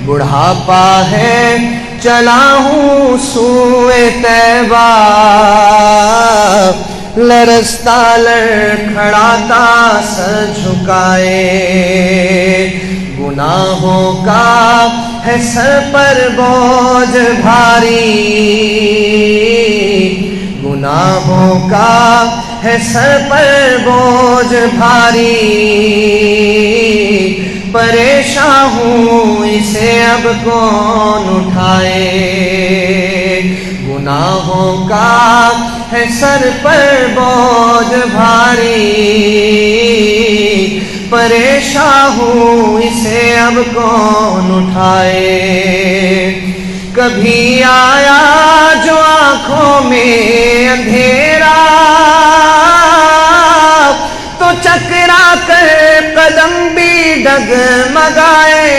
بڑھاپا ہے چلا ہوں سوئے طیبہ، لرزتا لڑکھڑاتا سر جھکائے، گناہوں کا ہے سر پر بوجھ بھاری، گناہوں کا ہے سر پر بوجھ بھاری، پریشان ہوں اسے اب کون اٹھائے، گناہوں کا ہے سر پر بوجھ بھاری، پریشان ہوں اسے اب کون اٹھائے، کبھی آیا جو آنکھوں میں اندھیرا تو چکرا کر قدم بھی ڈگمگائے،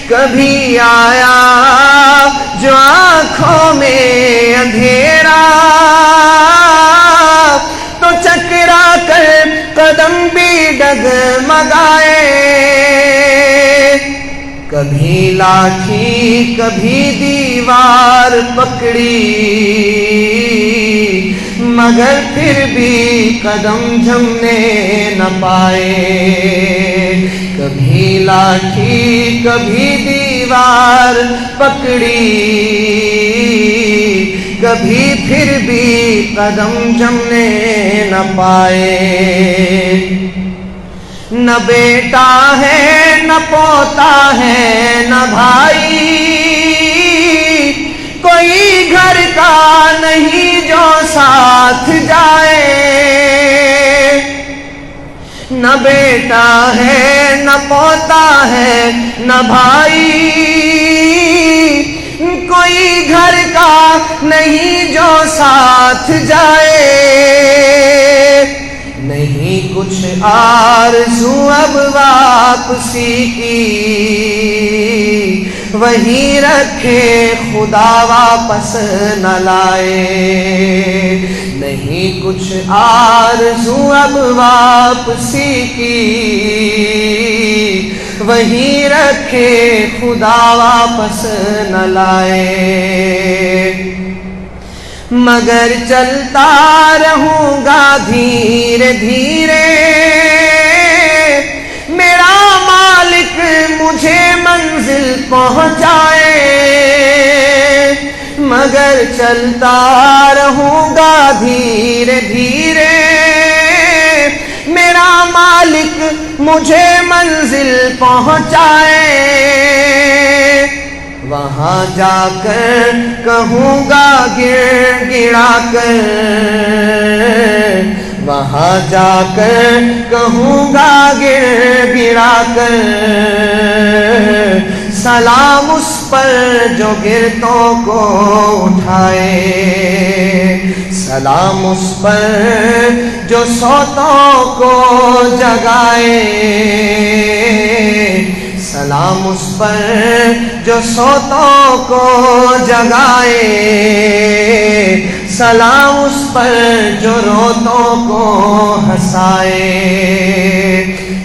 کبھی آیا جو آنکھوں میں اندھیرا تو چکرا کر قدم بھی ڈگمگائے، کبھی لاٹھی کبھی دیوار پکڑی مگر پھر بھی قدم جمنے نہ پائے، کبھی لاٹھی کبھی دیوار پکڑی کبھی پھر بھی قدم جمنے نہ پائے، نہ بیٹا ہے نہ پوتا ہے نہ بھائی، کوئی گھر کا نہیں جو ساتھ جائے، نہ بیٹا ہے نہ پوتا ہے نہ بھائی، کوئی گھر کا نہیں جو ساتھ جائے، نہیں کچھ آرزو اب واپسی کی، وہی رکھے خدا واپس نہ لائے، نہیں کچھ آرزو اب واپسی کی، وہی رکھے خدا واپس نہ لائے، مگر چلتا رہوں گا دھیرے دھیرے، میرا مالک مجھے منزل پہنچائے، مگر چلتا رہوں گا دھیرے دھیرے، میرا مالک مجھے منزل پہنچائے، وہاں جا کر کہوں گا گڑ گڑا کر، وہاں جا کر کہوں گا گڑ گڑا کر، سلام اس پر جو گرتوں کو اٹھائے، سلام اس پر جو سوتوں کو جگائے، سلام اس پر جو سوتوں کو جگائے، سلام اس پر جو روتوں کو ہنسائے،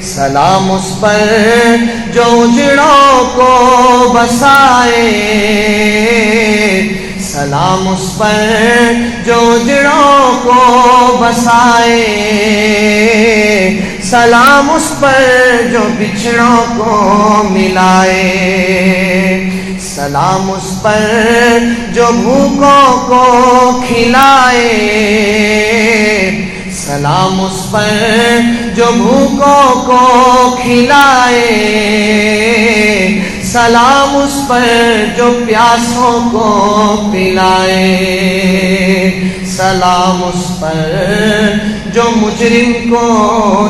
سلام اس پر جو اجڑوں کو بسائے، سلام اس پر جو اجڑوں کو بسائے، سلام اس پر جو بچھڑوں کو ملائے، سلام اس پر جو بھوکوں کو کھلائے، سلام اس پر جو بھوکوں کو کھلائے، سلام اس پر جو پیاسوں کو پلائے، سلام اس پر جو مجرم کو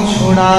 چھڑائے۔